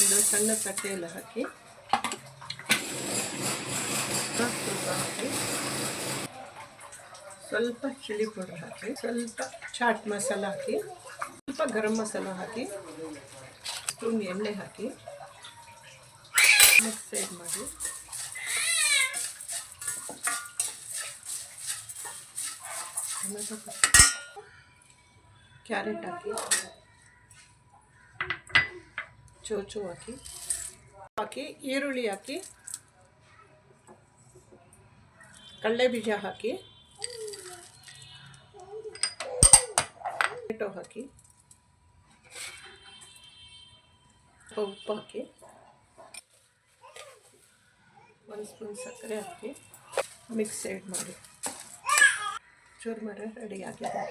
ಒಂದು ಸಣ್ಣ ತಟ್ಟೆಯಲ್ಲಿ ಹಾಕಿ ಸ್ವಲ್ಪ ಚಿಲ್ಲಿ ಪೌಡರ್ ಹಾಕಿ, ಸ್ವಲ್ಪ ಚಾಟ್ ಮಸಾಲ ಹಾಕಿ, ಸ್ವಲ್ಪ ಗರಂ ಮಸಾಲ ಹಾಕಿ, ಸ್ಪೂನ್ ಎಣ್ಣೆ ಹಾಕಿ ಮಿಕ್ಸ್ ಸೈಡ್ ಮಾಡಿ ಕ್ಯಾರೆಟ್ ಹಾಕಿ, ಚೋಚು ಹಾಕಿ ಈರುಳ್ಳಿ ಹಾಕಿ, ಕಡಲೆ ಬೀಜ ಹಾಕಿ, ಟೊಮೆಟೊ ಹಾಕಿ, ಉಪ್ಪು ಹಾಕಿ, 1 ಸ್ಪೂನ್ ಸಕ್ಕರೆ ಹಾಕಿ ಮಿಕ್ಸ್ ಸೈಡ್ ಮಾಡಿ ಚೂರ್ಮರ ರೆಡಿ ಆಗಿದೆ.